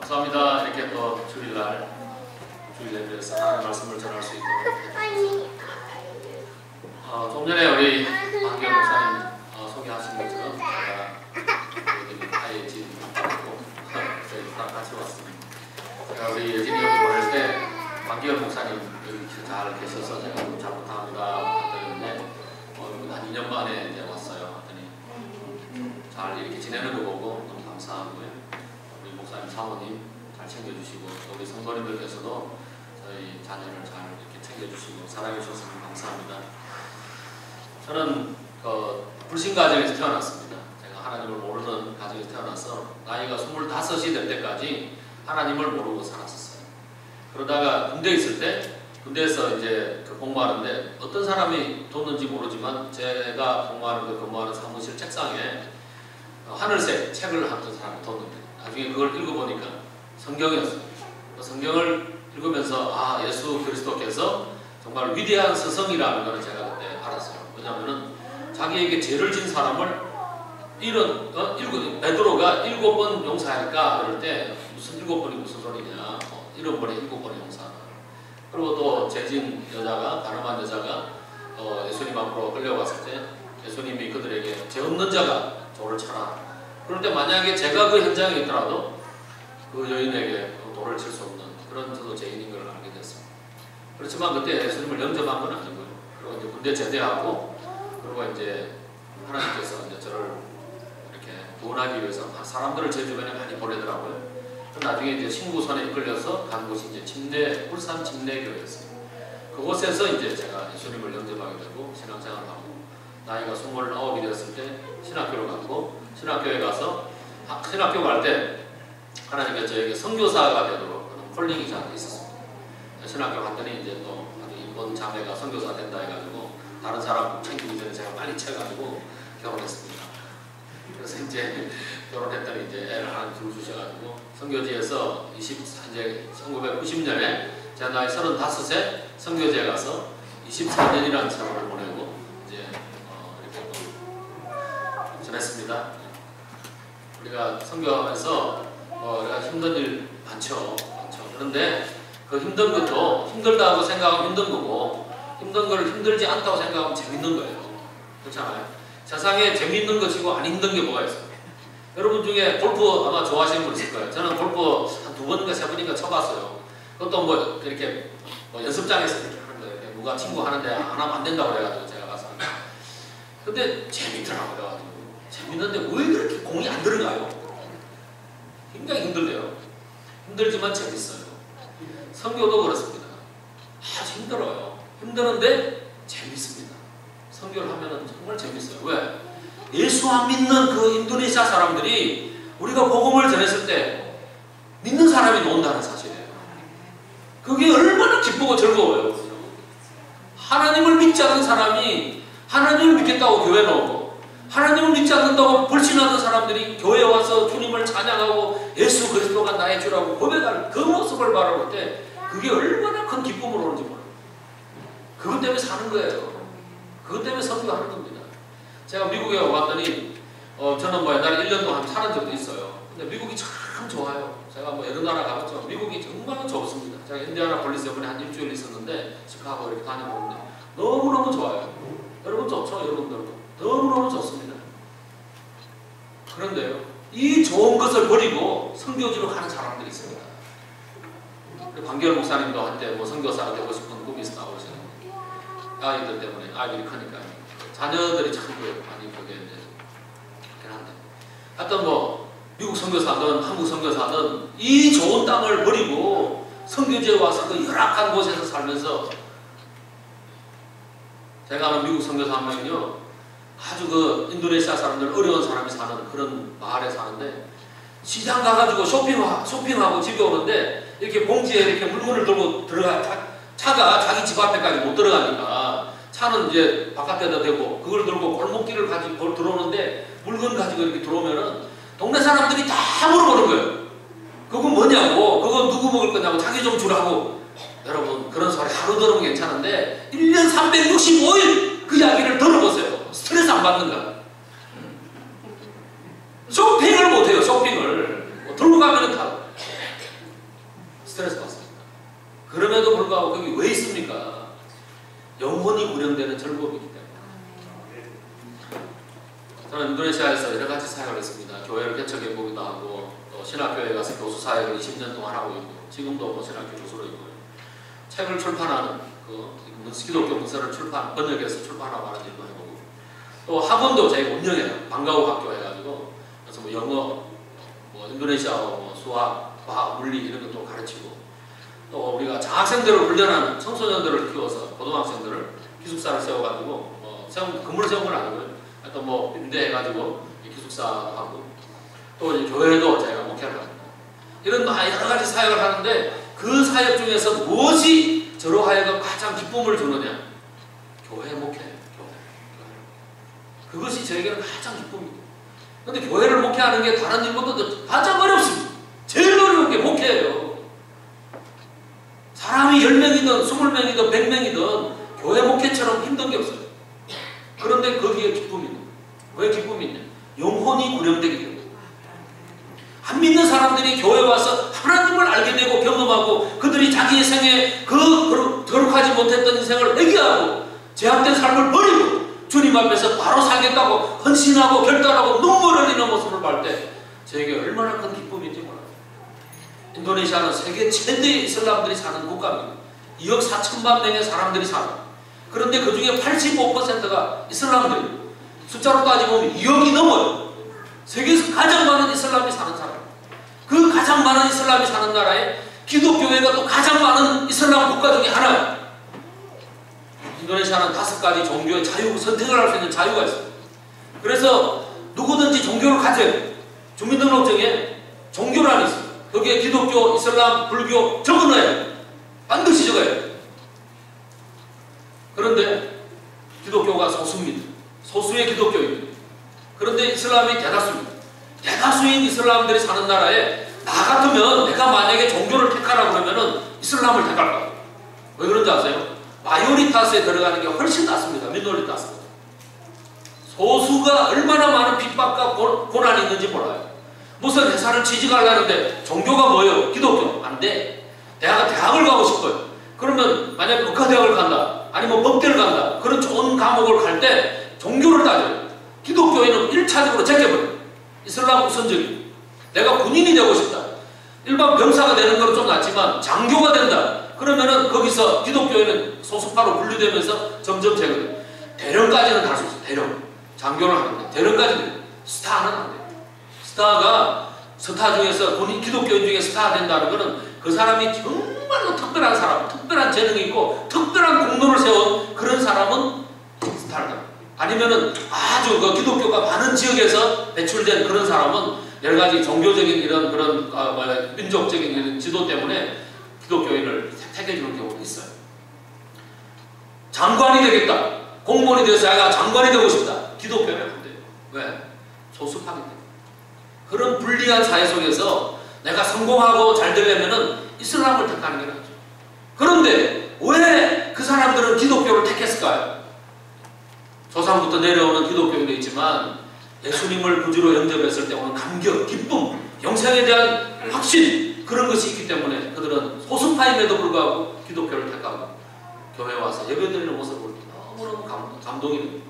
감사합니다. 이렇게 또 주일 예배에서 하나님의 말씀을 전할 수 있도록. 좀 전에 우리 박기현 목사님 소개하신 것처럼 제가 여기 IH 받고 저희 다 같이 왔습니다. 제가 우리 예진이 여기 보낼 때 박기현 목사님 여기 잘 계셔서 제가 잘 부탁합니다 했는데 한 2년 만에 이제 왔어요. 하더니 잘 이렇게 지내는 거 보고 너무 감사하고요. 우리 목사님 사모님 잘 챙겨주시고 또 우리 성도님들께서도 저희 자녀를 잘 이렇게 챙겨주시고 사랑해 주셔서 감사합니다. 저는 불신 가정에서 태어났습니다. 제가 하나님을 모르는 가정에서 태어나서 나이가 25이 될 때까지 하나님을 모르고 살았었어요. 그러다가 군대에 있을 때 군대에서 이제 공부하는데 어떤 사람이 뒀는지 모르지만 제가 근무하는 사무실 책상에 하늘색 책을 어떤 사람이 뒀는데 나중에 그걸 읽어보니까 성경이었어요. 성경을 읽으면서 예수 그리스도께서 정말 위대한 스승이라는 것을 제가 그때 알았어요. 왜냐하면 자기에게 죄를 진 사람을 베드로가 7번 용서할까 그럴 때 무슨 7번이 무슨 소리냐, 7번에 7번의 용서. 그리고 또 죄진 여자가, 가늠한 여자가 예수님 앞으로 끌려갔을 때 예수님이 그들에게 죄 없는 자가 돌을 쳐라. 그럴 때 만약에 제가 그 현장에 있더라도 그 여인에게 돌을 칠 수 없는 그런 저도 죄인인 걸 알게 됐습니다. 그렇지만 그때 예수님을 영접한 건 아니고요. 그리고 이제 군대 제대하고 그리고 이제 하나님께서 이제 저를 이렇게 구원하기 위해서 사람들을 제 주변에 많이 보내더라고요. 나중에 이제 신구선에 이끌려서 간 곳이 이제 울산 침례교회였어요. 그곳에서 이제 제가 예수님을 영접하게 되고 신앙생활을 하고 나이가 29이 되었을 때 신학교를 갔고 신학교에 가서 신학교 갈 때 하나님께서 저에게 선교사가 되도록 그런 콜링이 저한테 있었습니다. 신학교 갔더니 이제 또 이번 자매가 선교사 된다 해가지고 다른 사람 챙기기 전에 제가 빨리 채가지고 결혼했습니다. 그래서 이제 결혼했더니 이제 애를 하나 둘 주셔가지고 선교지에서 이제 1990년에 제가 나이 35세 선교지에 가서 24년이라는 세월을 보내고 이제 이렇게 또 전했습니다. 우리가 선교하면서 우리가 힘든 일 많죠. 그런데 그 힘든 것도 힘들다고 생각하면 힘든 거고 힘든 걸 힘들지 않다고 생각하면 재밌는 거예요. 그렇잖아요. 세상에 재밌는 것이고 안 힘든 게 뭐가 있어요? 여러분 중에 골프 아마 좋아하시는 분 있을 거예요. 저는 골프 한 2번인가 3번인가 쳐봤어요. 그것도 뭐 이렇게 연습장에서 이렇게 하는 거예요. 누가 친구 하는데 안 하면 안 된다고 그래가지고 제가 가서. 근데 재밌더라고요. 그래가지고. 재밌는데 왜 그렇게 공이 안 들어가요? 굉장히 힘들대요. 힘들지만 재밌어요. 선교도 그렇습니다. 아주 힘들어요. 힘드는데 재밌습니다. 선교를 하면은 정말 재밌어요. 왜? 예수 안 믿는 그 인도네시아 사람들이 우리가 복음을 전했을 때 믿는 사람이 나온다는 사실이에요. 그게 얼마나 기쁘고 즐거워요. 하나님을 믿지 않는 사람이 하나님을 믿겠다고 교회 나오고 하나님을 믿지 않는다고 불신하는 사람들이 교회에 와서 주님을 찬양하고 예수 그리스도가 나의 주라고 고백할 그 모습을 바라볼 때 그게 얼마나 큰 기쁨으로 오는지 몰라요. 그것 때문에 사는 거예요. 그것 때문에 선교하는 겁니다. 제가 미국에 왔더니 저는 옛날에 1년 동안 사는 적도 있어요. 근데 미국이 참 좋아요. 제가 여러 나라 가봤지만 미국이 정말 좋습니다. 제가 인디아나폴리스 이번에 한 일주일 있었는데 시카고 이렇게 다녀보는데 너무너무 좋아요. 여러분 좋죠? 여러분들도 너무너무 좋습니다. 그런데요, 이 좋은 것을 버리고 선교지로 가는 사람들이 있습니다. 박기현 목사님도 한때 선교사가 되고 싶은 꿈이 있었다고 하시는데 아이들 때문에 아이들이 크니까 자녀들이 참 많이 그게 이제 그렇긴 한데 하여튼 미국 선교사든 한국 선교사든 이 좋은 땅을 버리고 선교지에 와서 그 열악한 곳에서 살면서 제가 아는 미국 선교사 한 명은요 아주 인도네시아 사람들 어려운 사람이 사는 그런 마을에 사는데 시장 가가지고 쇼핑하고 집에 오는데 이렇게 봉지에 이렇게 물건을 들고 차가 자기 집 앞에까지 못 들어가니까 차는 이제 바깥에다 대고 그걸 들고 골목길을 가지고 들어오는데 물건 가지고 이렇게 들어오면은 동네 사람들이 다 물어보는 거예요. 그건 뭐냐고, 그거 누구 먹을 거냐고, 자기 좀 주라고. 여러분 그런 소리 하루 들으면 괜찮은데 1년 365일 그 이야기를 들어보세요. 스트레스 안 받는가? 쇼핑을 못해요. 쇼핑을 들고 가면은 다 즐거움이기 때문에. 저는 인도네시아에서 여러 가지 사역을 했습니다. 교회를 개척해 보기도 하고 또 신학교에 가서 교수 사역을 20년 동안 하고 있고 지금도 뭐 신학교 교수로 있고요. 책을 출판하는 기독교 문서를 번역해서 출판하고 하는 일도 해보고 또 학원도 저희가 운영해요. 방과후 학교 해가지고 그래서 뭐 영어, 뭐 인도네시아어, 뭐 수학, 과학, 물리 이런 것도 가르치고 또 우리가 장학생들을 훈련하는 청소년들을 키워서 고등학생들을 기숙사를 세워가지고 건물을 세운 건 아니고요. 하여튼 뭐 임대해가지고 기숙사도 하고 또 이제 교회도 저희가 목회를 합니다. 이런 여러 가지 사역을 하는데 그 사역 중에서 무엇이 저로 하여금 가장 기쁨을 주느냐? 교회 목회예요. 교회. 그것이 저에게는 가장 기쁨입니다. 그런데 교회를 목회하는 게 다른 일보다 가장 어렵습니다. 제일 어려운 게 목회예요. 사람이 10명이든 20명이든 100명이든 교회 목회처럼 힘든 게 없어요. 그런데 거기에 기쁨이 있는 거예요. 왜 기쁨이 있냐? 영혼이 구령되기 때문에. 안 믿는 사람들이 교회 와서 하나님을 알게 되고 경험하고 그들이 자기의 생에 거룩하지 못했던 인생을 회개하고 제한된 삶을 버리고 주님 앞에서 바로 살겠다고 헌신하고 결단하고 눈물 흘리는 모습을 볼 때 저에게 얼마나 큰 기쁨인지 몰라요. 인도네시아는 세계 최대 이슬람들이 사는 국가입니다. 2억 4천만 명의 사람들이 살아요. 그런데 그 중에 85%가 이슬람들이에요. 숫자로 따지고 보면 2억이 넘어요. 세계에서 가장 많은 이슬람이 사는 사람. 그 가장 많은 이슬람이 사는 나라에 기독교회가 또 가장 많은 이슬람 국가 중에 하나예요. 인도네시아는 5가지 종교의 선택을 할 수 있는 자유가 있어요. 그래서 누구든지 종교를 가져야 돼요. 주민등록증에 종교란이 있어요. 거기에 기독교, 이슬람, 불교 적어놔야 돼요. 반드시 적어야 돼요. 그런데 기독교가 소수입니다. 소수의 기독교입니다. 그런데 이슬람이 대다수입니다. 대다수인 이슬람들이 사는 나라에 나 같으면 내가 만약에 종교를 택하라 그러면은 이슬람을 택할 거예요. 왜 그런지 아세요? 마요리타스에 들어가는 게 훨씬 낫습니다. 미노리타스보다. 소수가 얼마나 많은 핍박과 고난이 있는지 몰라요. 무슨 회사를 취직하려는데 종교가 뭐예요? 기독교. 안 돼. 대학을 가고 싶어요. 그러면 만약에 의과대학을 간다. 아니면 법대를 간다. 그런 좋은 과목을 갈 때 종교를 따져요. 기독교에는 1차적으로 제껴버려요. 이슬람 우선적이에요. 내가 군인이 되고 싶다. 일반 병사가 되는 건 좀 낫지만 장교가 된다. 그러면은 거기서 기독교에는 소수파로 분류되면서 점점 제거돼요. 대령까지는 할 수 있어요. 대령. 장교를 하는데 대령까지는 스타는 안 돼요. 스타 중에서 본인 기독교인 중에 스타가 된다는 것은 그 사람이 정말로 특별한 사람, 특별한 재능이 있고 특별한 공로를 세운 그런 사람은 스타를 합니다. 아니면은 아주 기독교가 많은 지역에서 배출된 그런 사람은 여러 가지 종교적인 이런 그런 민족적인 이런 지도 때문에 기독교인을 택해주는 경우가 있어요. 장관이 되겠다. 공무원이 돼서 내가 장관이 되고 싶다. 기독교는 안 돼요. 왜? 소수파기 때문에. 그런 불리한 사회 속에서 내가 성공하고 잘 되려면은 이슬람을 택하는 게 낫죠. 그런데 왜 그 사람들은 기독교를 택했을까요? 조상부터 내려오는 기독교인도 있지만 예수님을 구주로 영접했을 때 오는 감격, 기쁨, 영생에 대한 확신 그런 것이 있기 때문에 그들은 소수파임에도 불구하고 기독교를 택하고 교회에 와서 예배드리는 모습을 너무너무 감동이 됩니다.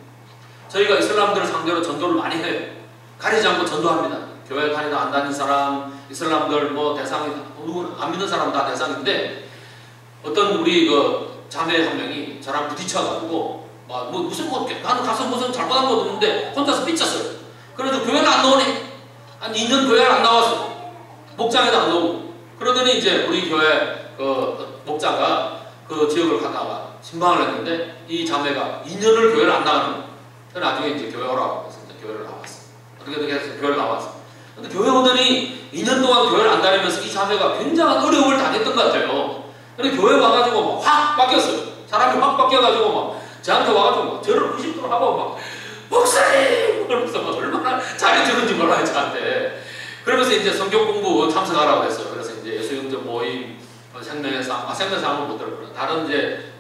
저희가 이슬람들을 상대로 전도를 많이 해요. 가리지 않고 전도합니다. 교회 다니다 안 다닌 사람, 이슬람들 뭐 대상이 안 믿는 사람 다 대상인데 어떤 우리 자매 한 명이 저랑 부딪혀가지고 나는 가서 무슨 잘못한 거 없는데 혼자서 삐쳤어요. 그래도 교회는 안 나오네. 한 2년 교회를 안 나왔어. 목장에도 안 나오고. 그러더니 이제 우리 교회 목자가 그 지역을 갔다가 신방을 했는데 이 자매가 2년을 교회를 안 나가는 거예요. 나중에 이제 교회 오라고 해서 이제 교회를 나왔어. 어떻게 해서 교회를 나왔어. 근데 교회 오더니 2년 동안 교회를 안 다니면서 이 자매가 굉장한 어려움을 당했던 것 같아요. 근데 교회 와가지고 확 바뀌었어요. 사람이 확 바뀌어가지고 저한테 와가지고 저를 90도로 하고 목사님! 그러면서 얼마나 잘해주는지 몰라요, 저한테. 그러면서 이제 성경 공부 참석하라고 했어요. 그래서 이제 예수영접 모임, 생명의 삶, 생명의 못 들었구나. 다른 이제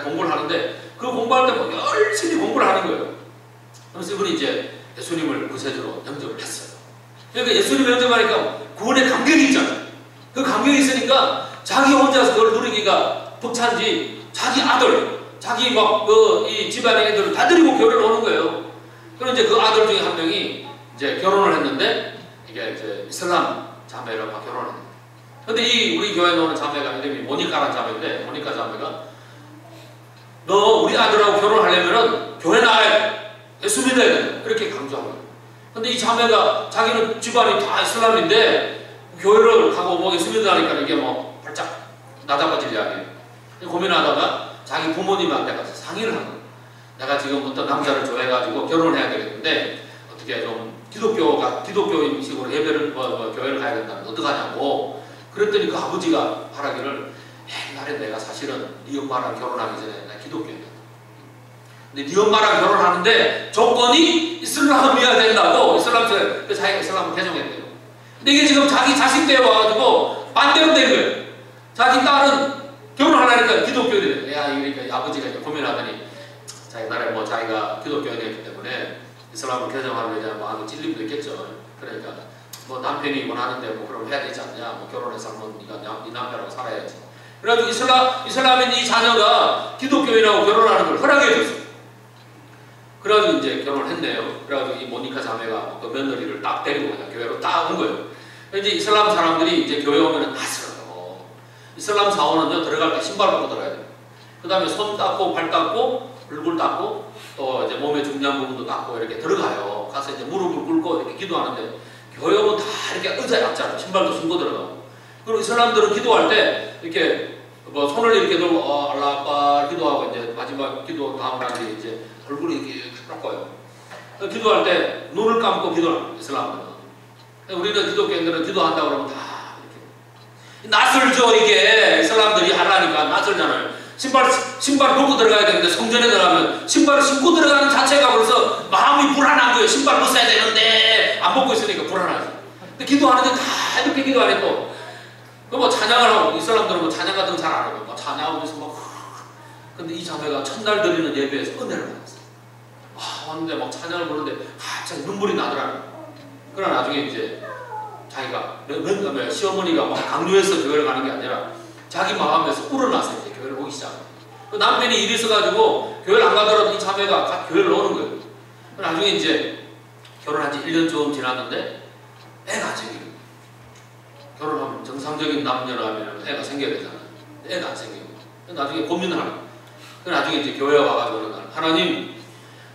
공부를 하는데 그 공부할 때 열심히 공부를 하는 거예요. 그래서 이분이 이제 예수님을 구세주로 영접을 했어요. 그러니까 예수님을 영접하니까 구원의 감격이 있잖아요. 그 감격이 있으니까 자기 혼자서 그걸 누리기가 벅찬지 자기 아들, 자기 막 이 집안의 애들을 다 데리고 교회를 오는 거예요. 그럼 이제 그 아들 중에 한 명이 이제 결혼을 했는데 이게 이제 이슬람 자매를 막 결혼을 했는데, 근데 이 우리 교회에 오는 자매가 이름이 모니카라는 자매인데, 모니카 자매가 너 우리 아들하고 결혼하려면은 교회 나가야 돼, 예수 믿어야 돼, 이렇게 강조하는 거예요. 근데 이 자매가 자기는 집안이 다 이슬람인데 교회를 가고 뭐 예수 믿으라니까 이게 뭐 발짝 나다빠질 이야기예요. 고민하다가 자기 부모님한테 가서 상의를 한 거예요. 내가 지금 어떤 남자를 좋아해가지고 결혼을 해야 되겠는데 어떻게 좀 기독교인식으로 예배를 교회를 가야 된다면 어떡하냐고. 그랬더니 그 아버지가 바라기를, 옛날에 내가 사실은 네 엄마랑 결혼하기 전에 나 기독교인이었다. 근데 네 엄마랑 결혼하는데 조건이 이슬람이어야 된다고, 이슬람처럼 자기가 이슬람을 개종했대요. 근데 이게 지금 자기 자식 때 와가지고 반대로 된 거예요. 자기 딸은 결혼하려니까 기독교인이래. 야, 그러니까 아버지가 이제 고민하더니 자, 옛날에 뭐 자기가 기독교인이었기 때문에 이슬람을 개종하는 데대한 마음이 찔림도 있겠죠. 그러니까 뭐 남편이 원하는데 뭐 그럼 해야 되지 않냐, 뭐 결혼해서 한번 네가 네 남편하고 살아야지. 그래가지고 이슬람인 이 자녀가 기독교인하고 결혼하는 걸 허락해 줬어요. 그래가지고 이제 결혼을 했네요. 그래가지고 이 모니카 자매가 그 며느리를 딱 데리고 그냥 교회로 딱 온 거예요. 이제 이슬람 사람들이 이제 교회 오면은 낯설어요. 이슬람 사원은요, 들어갈 때 신발 벗고 들어가야 돼요. 그 다음에 손 닦고 발 닦고 얼굴 닦고 또 이제 몸의 중요한 부분도 닦고 이렇게 들어가요. 가서 이제 무릎을 꿇고 이렇게 기도하는데, 교회 오면 다 이렇게 의자에 앉잖아요. 신발도 신고 들어가고. 그리고 이슬람들은 기도할 때 이렇게 뭐 손을 이렇게 들고 알라흐 기도하고 이제 마지막 기도 다음 날에 이제 얼굴을 이렇게 닦아요. 기도할 때 눈을 감고 기도를 합니다. 이슬람들은. 우리는 기독교인들은 기도한다고 그러면 다 이렇게 낯설죠. 이게 이슬람들이 하려니까 낯설잖아요. 신발 벗고 들어가야 되는데 성전에 들어가면 신발을 신고 들어가는 자체가 벌써 마음이 불안한 거예요. 신발 벗어야 되는데 안 벗고 있으니까 불안하죠. 근데 기도하는데 다 이렇게 기도하네 또. 뭐 찬양을 하고, 이슬람들은 뭐 찬양 같은 거 잘 안 하고 막 찬양하면서 막. 근데 이 자매가 첫날 드리는 예배에서 은혜를 받았어요. 왔는데 막 찬양을 부르는데 갑자기 눈물이 나더라고요. 그러나 나중에 이제 자기가 시어머니가 막 강요해서 교회를 가는 게 아니라 자기 마음에서 우러나서 이제 교회를 오기 시작합니다. 그 남편이 일이 있어가지고 교회를 안 가더라도 이 자매가 교회를 오는 거예요. 나중에 이제 결혼한 지 1년 좀 지났는데 애가 생기고, 결혼하면 정상적인 남녀라면 애가 생겨야 되잖아요. 애가 안 생기고 나중에 고민을 하는 거예요. 나중에 이제 교회에 와가지고 하나님,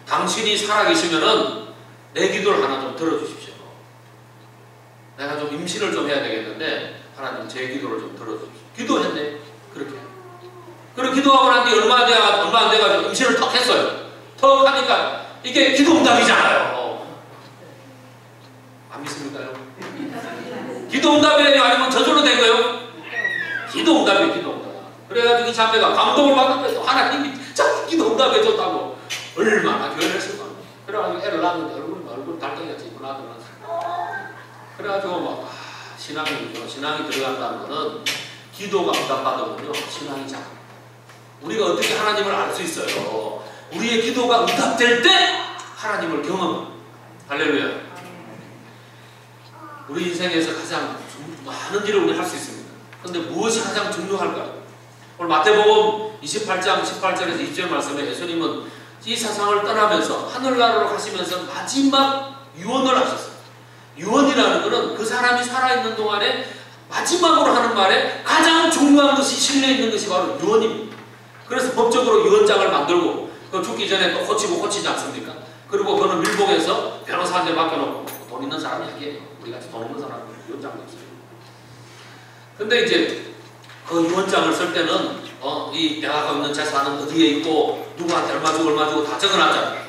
당신이 살아계시면은 내 기도를 하나 좀 들어주십시오. 내가 좀 임신을 좀 해야 되겠는데 하나님 제 기도를 좀 들어주십시오. 기도했네. 그렇게. 그리고 기도하고 난 뒤 얼마 안 돼가지고 임신을 턱 했어요. 턱 하니까 이게 기도 응답이잖아요. 안 믿습니까요? 기도 응답이에요? 아니면 저절로 된 거예요? 기도 응답이에요. 기도 응답. 그래가지고 이 자매가 감동을 받는데 또 하나님이 자꾸 기도 응답해 줬다고 얼마나 교회를 했을까. 그래가지고 애를 낳았는데 얼굴 달덩이같이 입고 낳았더라고요. 그래가지고 막 신앙이 들어간다는 거는 기도가 응답받으면요 신앙이 작아. 우리가 어떻게 하나님을 알 수 있어요? 우리의 기도가 응답될 때 하나님을 경험합니다. 할렐루야. 우리 인생에서 가장 많은 일을 우리 할 수 있습니다. 그런데 무엇이 가장 중요할까요? 오늘 마태복음 28장 18절에서 20절 말씀에 예수님은 이 세상을 떠나면서 하늘나라로 가시면서 마지막 유언을 하셨어요. 유언이라는 것은 그 사람이 살아있는 동안에 마지막으로 하는 말에 가장 중요한 것이 실려있는 것이 바로 유언입니다. 그래서 법적으로 유언장을 만들고 그 죽기 전에 또 고치지 않습니까? 그리고 그거는 밀봉해서 변호사한테 맡겨놓고 돈 있는 사람이 아니에요. 우리같이 돈 없는 사람은 유언장도 없어요. 근데 이제 그 유언장을 쓸 때는 이 내가 갖고 있는 재산은 어디에 있고 누구한테 얼마 주고 다 적어놨잖아요.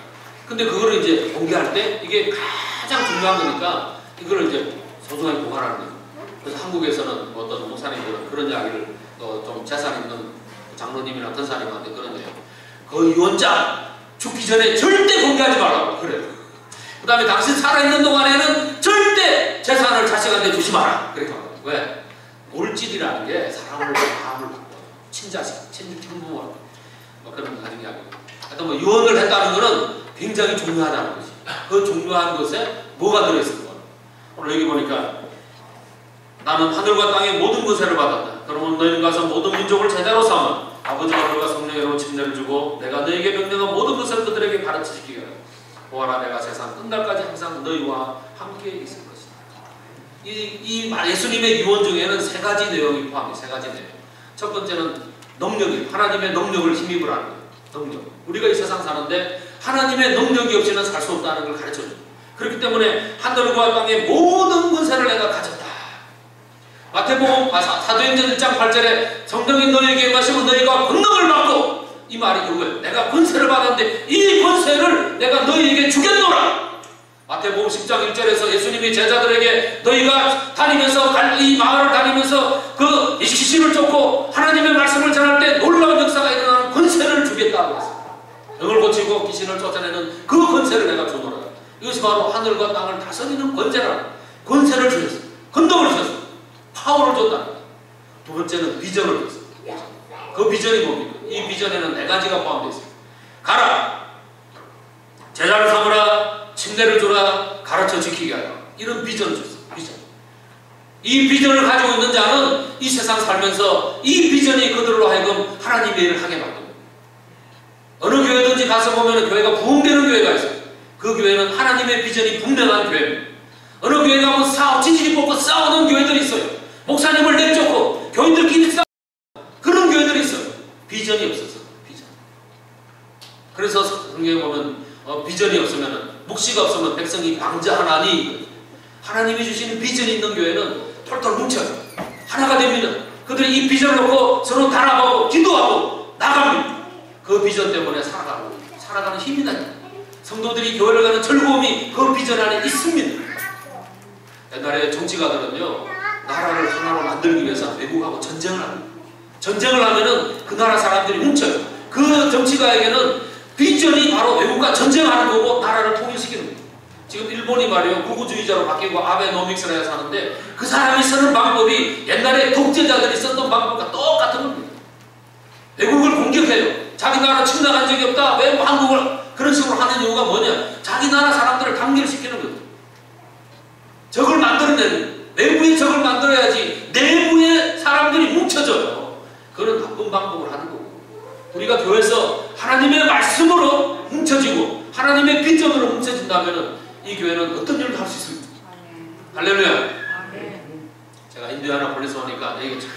근데 그거를 이제 공개할 때 이게 가장 중요한 거니까 이거를 이제 소중하게 보관하는 거예요. 그래서 한국에서는 어떤 목사님들은 그런 이야기를 좀 재산 있는 장로님이나 권사님한테 그러네요. 그 유언장 죽기 전에 절대 공개하지 말라고 그래요. 그 다음에 당신 살아있는 동안에는 절대 재산을 자식한테 주지 마라. 그렇게 말해요. 왜? 물질이라는 게 사람을 마음을 바꿔요. 친자식, 친부모 그런 가진 이야기. 하여튼 뭐 유언을 했다는 것은 굉장히 중요하다는 것이. 그 중요한 것에 뭐가 들어있을까? 오늘 여기 보니까 나는 하늘과 땅의 모든 권세를 받았다. 그러면 너희는 가서 모든 민족을 제자로 삼아 아버지와 너가 성령으로 침례를 주고 내가 너에게 명령한 모든 것을 그들에게 가르치시기를 보아라 내가 세상 끝날까지 항상 너희와 함께 있을 것이다. 이 예수님의 유언 중에는 세 가지 내용이 포함해요. 세 가지 내용. 첫 번째는 능력이 하나님의 능력을 힘입을 하는 거예요. 능력. 우리가 이 세상 사는데 하나님의 능력이 없이는 살 수 없다는 걸 가르쳐줘요. 그렇기 때문에 하늘과 땅의 모든 권세를 내가 가졌다. 마태복음 사도행전 1장 8절에 성령이 너희에게 임하시면 너희가 권능을 받고 이 말이 그거예요. 내가 권세를 받았는데 이 권세를 내가 너희에게 주겠노라. 마태복음 10장 1절에서 예수님이 제자들에게 너희가 다니면서 이 마을을 다니면서 그 귀신을 쫓고 하나님의 말씀을 전할 때 놀라운 역사가 일어나는 권세를 주겠다고 했습니다. 병을 고치고 귀신을 쫓아내는 그 권세를 내가 주노라. 이것이 바로 하늘과 땅을 다스리는 권세를 주셨어요. 권능을 주셨어요. 파워를 줬다. 두 번째는 비전을 줬어요. 그 비전이 뭡니까? 이 비전에는 네 가지가 포함되어 있습니다. 가라, 제자를 삼으라, 침례를 주라, 가르쳐 지키게 하라. 이런 비전을 줬어요. 비전. 이 비전을 가지고 있는 자는 이 세상 살면서 이 비전이 그들로 하여금 하나님의 일을 하게 만듭니다. 어느 교회든지 가서 보면 교회가 부흥되는 교회가 있어요. 그 교회는 하나님의 비전이 분명한 교회입니다. 어느 교회 가면 지지리 뽑고 싸우는 교회들이 있어요. 목사님을 내쫓고 교인들끼리 싸우는 그런 교회들이 있어요. 비전이 없어서. 비전. 그래서 성경에 보면 비전이 없으면 묵시가 없으면 백성이 방자하나니 하나님이 주시는 비전이 있는 교회는 털털 뭉쳐요. 하나가 됩니다. 그들이 이 비전을 놓고 서로 단합하고 기도하고 나갑니다. 그 비전 때문에 살아가는 힘이 나요. 성도들이 교회를 가는 즐거움이 그 비전 안에 있습니다. 옛날에 정치가들은요, 나라를 하나로 만들기 위해서 외국하고 전쟁을 합니다. 전쟁을 하면은 그 나라 사람들이 뭉쳐요. 그 정치가에게는 비전이 바로 외국과 전쟁하는 거고 나라를 통일시키는 거예요. 지금 일본이 말이에요, 극우주의자로 바뀌고 아베노믹스라 해서 하는데 그 사람이 쓰는 방법이 옛날에 독재자들이 썼던 방법과 똑같은 겁니다. 외국을 공격해요. 자기 나라 침략한 적이 없다. 왜 한국을 그런 식으로 하는 이유가 뭐냐? 자기 나라 사람들을 단결시키는 거예요. 적을 만들어내는, 외부의 적을 만들어야지 내부의 사람들이 뭉쳐져요. 그런 나쁜 방법을 하는 거고, 우리가 교회에서 하나님의 말씀으로 뭉쳐지고 하나님의 비전으로 뭉쳐진다면 이 교회는 어떤 일을 할 수 있습니다. 할렐루야. 제가 인디애나폴리스 오니까 여기 참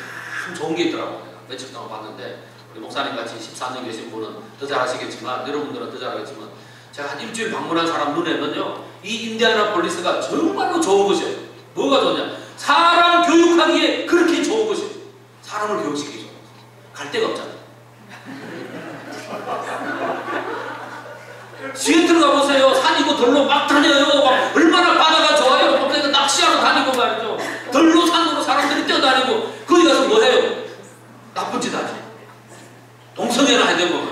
좋은 게 있더라고요. 며칠 동안 봤는데 우리 목사님 같이 14년 계신 분은 더 잘하시겠지만, 여러분들은 더 잘하겠지만, 제가 한 일주일 방문한 사람 눈에는요, 이 인디애나폴리스가 정말로 좋은 곳이에요. 뭐가 좋냐? 사람 교육하기에 그렇게 좋은 곳이에요. 사람을 교육시키기 좋은 곳. 갈 데가 없잖아요. 시애틀 가보세요. 산이고 들로 막 다녀요. 막 얼마나 바다가 좋아요. 그래서 낚시하러 다니고 말이죠. 들로 산으로 사람들이 뛰어다니고, 거기 가서 뭐 해요? 나쁜 짓 하지. 동성애나 해대고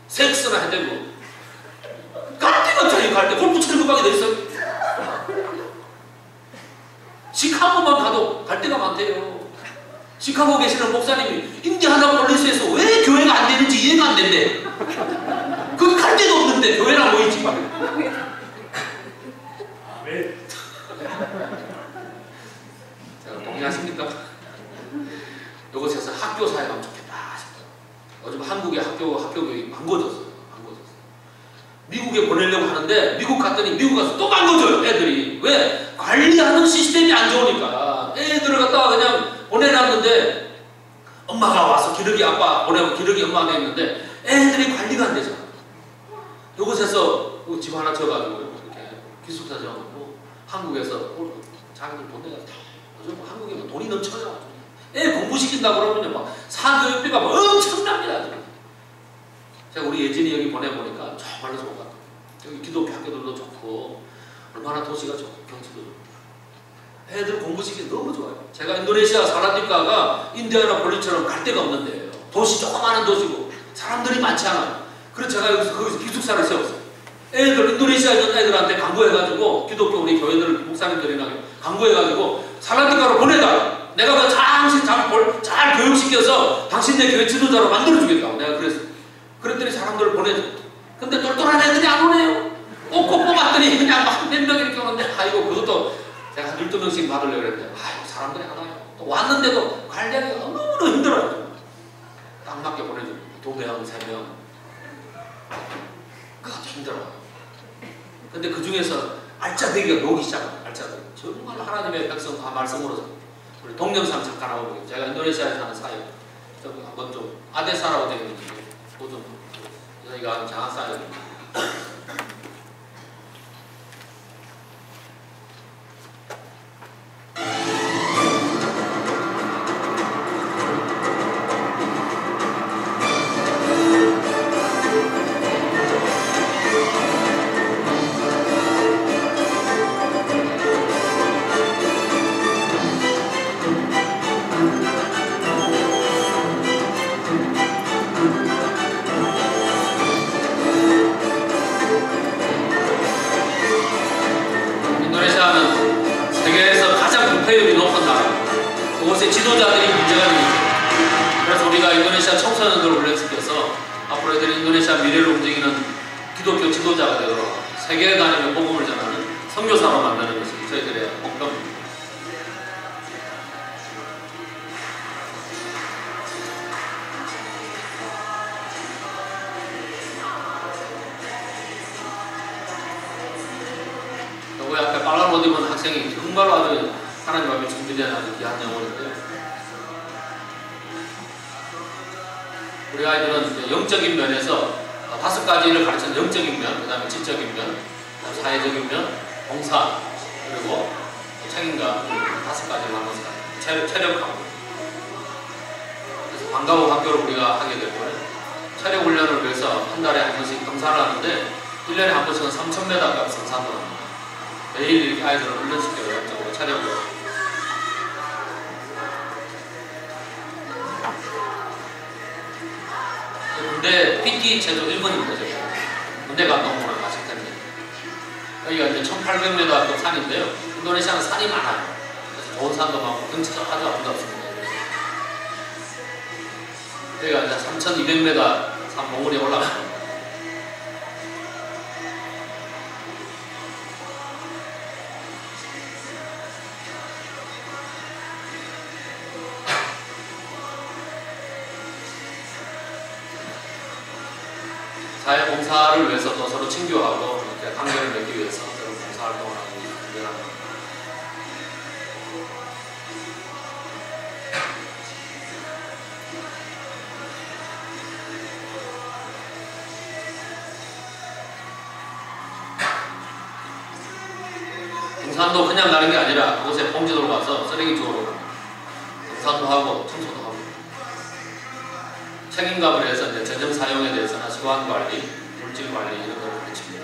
섹스나 해대고 갈 데가 없잖아요. 갈 때 골프 치는 것밖에 더 있어요. 시카고만 가도 갈 데가 많대요. 시카고 계시는 목사님이 인디애나폴리스에서 왜 교회가 안 되는지 이해가 안 된대. 그 갈 데도 없는데 교회나 모이지. 제가 동의하십니까? 이곳에서 학교 사회하면 좋겠다. 요즘 한국의 학교 교육이 망고졌어요. 미국에 보내려고 하는데 미국 갔더니 미국 가서 또 망고져요. 애들이. 왜? 관리하는 시스템이 안 좋으니까. 애들을 갖다가 그냥 보내놨는데 엄마가 와서 기러기 아빠 보내고 기러기 엄마가 있는데 애들이 관리가 안 되잖아. 이곳에서 집 하나 져가지고 이렇게 기숙사 정하고 한국에서 자기들 돈 내가 다 요즘 한국에 돈이 넘쳐요. 애 공부시킨다고 그러면요, 막 사교육비가 막 엄청납니다. 제가 우리 예진이 여기 보내보니까 정말로 좋은 것 같아요. 여기 기독교 학교들도 좋고, 얼마나 도시가 좋고, 경치도 좋고. 애들 공부시키기 너무 좋아요. 제가 인도네시아 사라디카가 인디애나폴리스처럼 갈 데가 없는 데예요. 도시 조그마한 도시고, 사람들이 많지 않아요. 그래서 제가 거기서 기숙사를 세웠어요. 애들, 인도네시아 있는 애들한테 강구해가지고, 기독교 우리 교회들, 목사님들이나 강구해가지고, 사라디카로 보내달라. 내가 그 잘 교육시켜서 당신네 교회 지도자로 만들어주겠다고 내가 그랬어. 그랬더니 사람들을 보내줘. 근데 똘똘한 애들이 안 오네요. 꼭꼭 뽑았더니 그냥 막 몇 명 이렇게 오는데, 아이고, 그것도 제가 한 12명씩 받으려고 그랬는데, 아이고, 사람들이 안 와요. 또 왔는데도 관리하기가 너무너무 힘들어요. 딱 맞게 4명, 3명. 그것도 힘들어요. 근데 그 중에서 알짜배기가 녹이 시작합니다. 알짜배기. 정말 하나님의 백성 다 말씀으로 우리 동영상 잠깐 하고 보겠습니다. 제가 인도네시아에 사는 사역 좀 한번 좀 아데사라고 되어 있는데 그거 좀 저희가 장학 사역입니다. 그곳의 지도자들이 문제가 됩니다. 그래서 우리가 인도네시아 청소년들을 훈련시켜서 앞으로 애들이 인도네시아 미래를 움직이는 기독교 지도자가 되도록 세계에 다니며 복음을 전하는 선교사로 만드는 것이 저희들의 목표입니다. 여기 앞에 빨간 옷 입은 학생이 정말로 아주 하나님 앞에 준비된 아주 귀한 영혼인데요. 우리 아이들은 영적인 면에서 5가지를 가르치는 영적인 면, 그 다음에 지적인 면, 사회적인 면, 봉사, 그리고 책임감 5가지를 나눠서 체력하고. 그래서 방과후 학교를 우리가 하게 되고요. 체력 훈련을 위해서 한 달에 한 번씩 검사를 하는데 1년에 한 번씩은 3,000m 가까이 등산도 합니다. 매일 이렇게 아이들을 훈련시켜요. 영적으로 체력으로. 군대 PT 제도 1번입니다. 군대 감독부를 마실 텐데 여기가 이제 1800m 산인데요. 인도네시아는 산이 많아요. 그래서 좋은 산도 많고 경치도 아주 아름답습니다. 여기가 이제 3200m 산 몽우리에 올라갑니다. 사회봉사를 위해서 또 서로 친교하고 이렇게 관계를 맺기 위해서 서로 봉사활동을 하는 특별합니다. 봉사도 그냥 가는 게 아니라 그곳에 봉지도로 가서 쓰레기 주우러 갑니다. 봉사도 하고 청소도 하고 책임감을 해서 이제 재정 사용에 대해서나 시간 관리, 물질 관리 이런 걸 가르칩니다.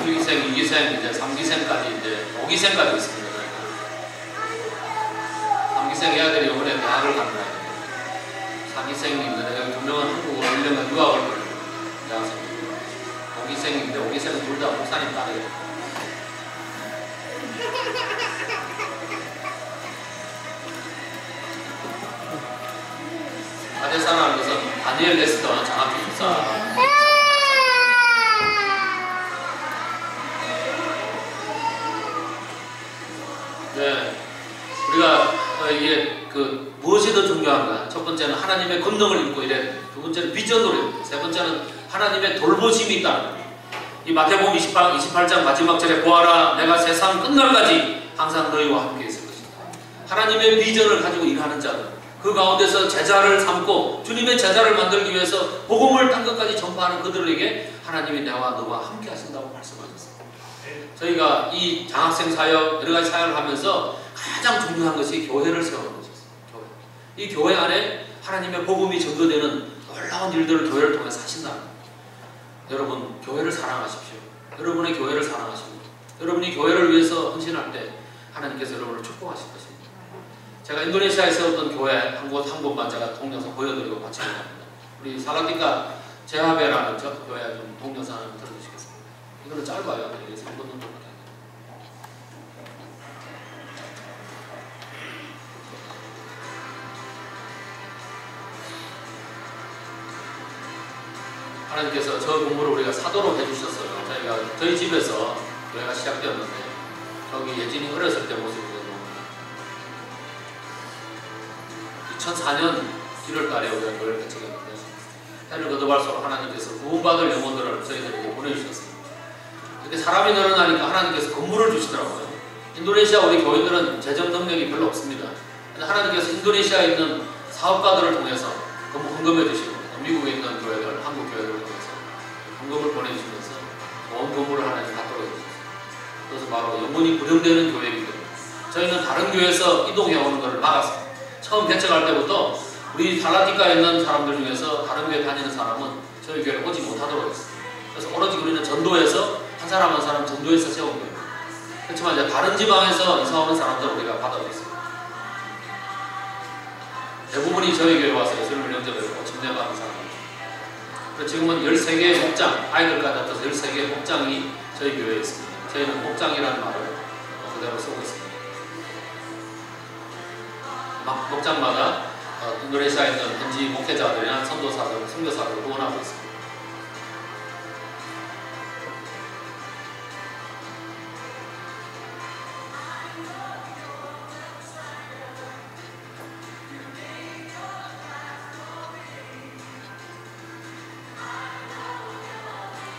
일기생, 2기생, 이제 3기생까지 이제 5기생까지 있습니다. 3기생 애들이 이번에 대학을 가는 거예요. 4기생이 있는데 여기 2명은 한국으로 1년간 유학을 가는 대학생입니다. 5기생인데 5기생은 둘 다 목사님 딸이에요. 아데사라는 것은 다니엘 레스터 장학금 목사. 네, 우리가 이게 무엇이 더 중요한가? 첫 번째는 하나님의 권능을 입고 이래야 됩니다. 두 번째는 비전으로 해야 됩니다. 세 번째는 하나님의 돌보심이 있다는 겁니다. 이 마태복음 28장 마지막 절에 보아라, 내가 세상 끝날까지 항상 너희와 함께 있을 것이다. 하나님의 비전을 가지고 일하는 자들, 그 가운데서 제자를 삼고 주님의 제자를 만들기 위해서 복음을 땅 끝까지 전파하는 그들에게 하나님이 나와 너와 함께 하신다고 말씀하셨습니다. 저희가 이 장학생 사역, 여러 가지 사역을 하면서 가장 중요한 것이 교회를 세우는 것이었어요. 교회. 이 교회 안에 하나님의 복음이 전도되는 놀라운 일들을 교회를 통해서 하신다는 겁니다. 여러분, 교회를 사랑하십시오. 여러분의 교회를 사랑하시고 여러분이 교회를 위해서 헌신할 때 하나님께서 여러분을 축복하실 것입니다. 제가 인도네시아에 세웠던 교회 한 곳만 제가 동영상 보여드리고 마치려 합니다. 우리 살라딘가 제하베라는 저 교회 좀 동영상 한번 들어주시겠습니다. 이거는 짧아요. 3분 정도밖에 안 돼요. 하나님께서 저 건물을 우리가 사도록 해주셨어요. 저희 집에서 교회가 시작되었는데 저기 예진이 어렸을 때 모습이거든요. 2004년 1월달에 우리가 교회를 개척했는데 해를 거듭할수록 하나님께서 구원받을 영혼들을 저희들에게 보내주셨어요. 이렇게 사람이 늘어나니까 하나님께서 건물을 주시더라고요. 인도네시아 우리 교회들은 재정 능력이 별로 없습니다. 하나님께서 인도네시아에 있는 사업가들을 통해서 헌금해 주시고 미국에 있는 교회들, 한국 교회들을 통해서 헌금을 보내주시면서 온 건물을 하나님 갖도록 해주셨어요. 그래서 바로 영혼이 부령되는 교회이기 때문에 저희는 다른 교회에서 이동해 오는 것을 막았어요. 처음 개척할 때부터 우리 탈라티카에 있는 사람들 중에서 다른 교회 다니는 사람은 저희 교회를 오지 못하도록 했어요. 그래서 오로지 우리는 전도에서 한 사람 한 사람 전도해서 세운 거예요. 그렇지만 이제 다른 지방에서 이사 오는 사람들 우리가 받아들였어요. 대부분이 저희 교회 와서 예수님을 영접하고 침례받은 사람입니다. 그래서 지금은 13개의 목장, 아이들까지 합쳐서 13개의 목장이 저희 교회에 있습니다. 저희는 목장이라는 말을 그대로 쓰고 있습니다. 목장마다 인도네시아에 있는 현지 목회자들이나 선교사들을 후원하고 있습니다.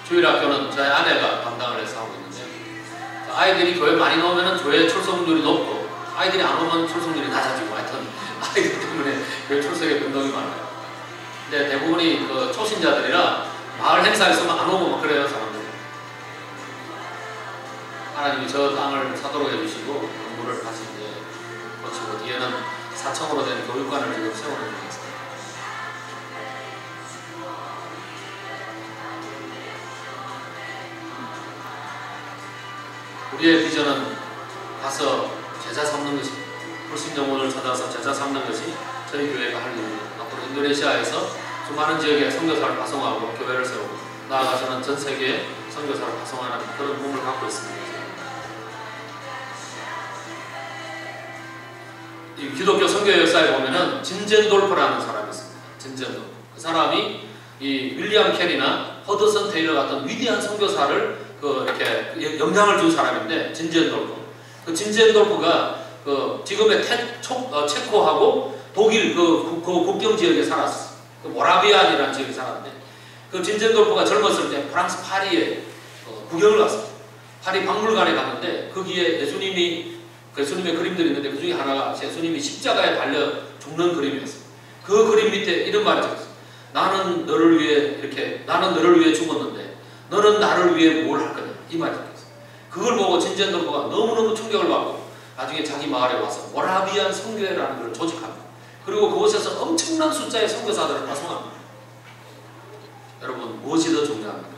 주일학교는 저희 아내가 담당을 해서 하고 있는데 아이들이 교회 많이 나오면 교회 출석률이 높고 아이들이 안 오면 출석률이 낮아지고 하여튼 아이들 때문에 교회 출석에 변동이 많아요. 근데 대부분이 그 초신자들이라 마을 행사에서만 안 오고 막 그래요 사람들이. 하나님이 저 땅을 사도록 해주시고 건물을 다시 이제 고치고 뒤에는 4층으로 된 교육관을 지금 세우는 중에 있습니다. 우리의 비전은 가서 제자 삼는 것입니다. 불신영혼을 찾아서 제자 삼는 것이 저희 교회가 할 일입니다. 앞으로 인도네시아에서 수많은 지역에 선교사를 파송하고 교회를 세우고 나아가서는 전 세계에 선교사를 파송하는 그런 꿈을 갖고 있습니다. 이 기독교 선교 역사에 보면은 진젠돌프라는 사람이 있습니다. 진젠돌프. 그 사람이 이 윌리엄 캐리나 허드슨 테일러 같은 위대한 선교사를 이렇게 영향을 준 사람인데 진젠돌프. 그 진젠돌프가 그 지금의 체코하고 독일 그 국경 지역에 살았어. 그 모라비안이라는 지역에 살았는데 그 진젠돌프가 젊었을 때 프랑스 파리에 구경을 갔어요. 파리 박물관에 갔는데 거기에 예수님의 그림들이 있는데 그 중에 하나가 예수님이 십자가에 달려 죽는 그림이었어요. 그 그림 밑에 이런 말이 적혔어요. 나는 너를 위해 죽었는데 너는 나를 위해 뭘 할 거냐 이 말이 적혔어요. 그걸 보고 진젠돌프가 너무너무 충격을 받고 나중에 자기 마을에 와서 모라비안 선교회라는 걸 조직합니다. 그리고 그곳에서 엄청난 숫자의 선교사들을 파송합니다. 여러분 무엇이 더 중요합니까?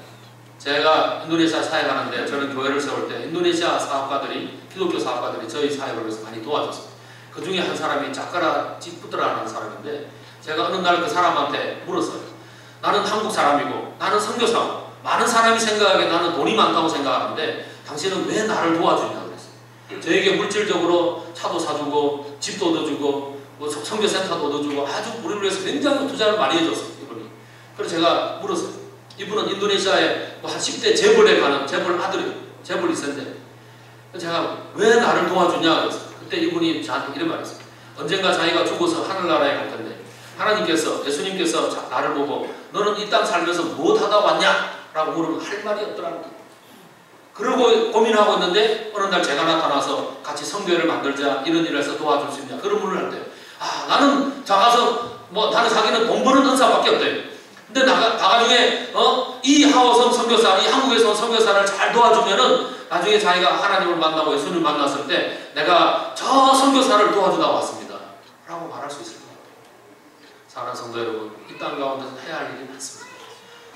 제가 인도네시아 사역하는데 저는 교회를 세울 때 인도네시아 사업가들이 기독교 사업가들이 저희 사역을 위해서 많이 도와줬습니다. 그 중에 한 사람이 자카라 찌푸드라는 사람인데 제가 어느 날 그 사람한테 물었어요. 나는 한국 사람이고 나는 선교사고 많은 사람이 생각하기에 나는 돈이 많다고 생각하는데 당신은 왜 나를 도와주냐 그랬어요. 저에게 물질적으로 차도 사주고 집도 얻어주고 뭐 선교센터도 얻어주고 아주 우리를 위해서 굉장히 투자를 많이 해줬어요. 이분이. 그래서 제가 물었어요. 이분은 인도네시아에 뭐 한 10대 재벌에 가는 재벌 아들이 재벌 2세인데 제가 왜 나를 도와주냐 그랬어요. 그때 이분이 저한테 이런 말을 했어요. 언젠가 자기가 죽어서 하늘나라에 갈 텐데 하나님께서 예수님께서 나를 보고 너는 이 땅 살면서 무엇 하다 왔냐? 라고 물으면 할 말이 없더라는 거예요. 그러고 고민하고 있는데 어느 날 제가 나타나서 같이 성교회를 만들자 이런 일을 해서 도와줄 수 있냐 그런 물을 한대요. 나는 작아서 나는 자기는 돈 버는 은사밖에 없대요. 근데 나중에 이 하오섬 선교사 이 한국에서 온 선교사를 잘 도와주면은 나중에 자기가 하나님을 만나고 예수님을 만났을 때 내가 저 선교사를 도와주다 왔습니다 라고 말할 수 있을 것 같아요. 사랑하는 성도 여러분, 이 땅 가운데서 해야 할 일이 많습니다.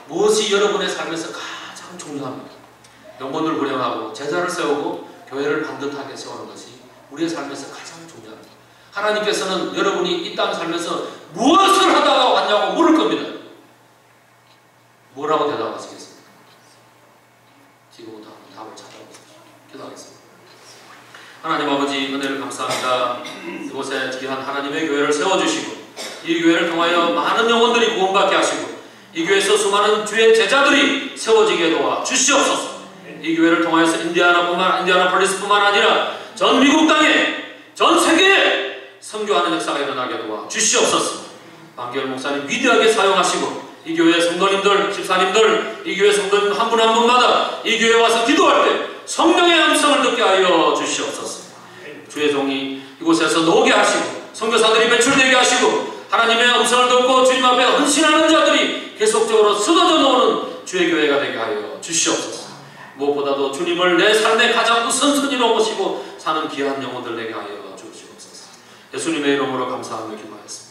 무엇이 여러분의 삶에서 가장 중요합니다. 영혼을 부령하고 제자를 세우고 교회를 반듯하게 세우는 것이 우리의 삶에서 가장 중요합니다. 하나님께서는 여러분이 이 땅 살면서 무엇을 하다가 왔냐고 물을 겁니다. 뭐라고 대답하시겠습니까? 지금부터 한번 답을 찾아보십시오. 기도하겠습니다. 하나님 아버지 은혜를 감사합니다. 이곳에 귀한 하나님의 교회를 세워주시고 이 교회를 통하여 많은 영혼들이 구원받게 하시고 이 교회에서 수많은 주의 제자들이 세워지게 도와 주시옵소서. 이 교회를 통하여서 인디아나폴리스뿐만 아니라 전 미국 땅에, 전 세계에 선교하는 역사가 일어나게 도와 주시옵소서. 방기열 목사님 위대하게 사용하시고 이 교회 성도님들, 집사님들, 이 교회 성도님 한 분 한 분마다 이 교회에 와서 기도할 때 성령의 음성을 듣게 하여 주시옵소서. 주의 종이 이곳에서 노게 하시고 선교사들이 배출되게 하시고 하나님의 음성을 듣고 주님 앞에 헌신하는 자들이 계속적으로 쏟아져 나오는 주의 교회가 되게 하여 주시옵소서. 무엇보다도 주님을 내 삶의 가장 우선순위로 모시고 사는 귀한 영혼들 되게 하여 주시옵소서. 예수님의 이름으로 감사하며 기도하였습니다.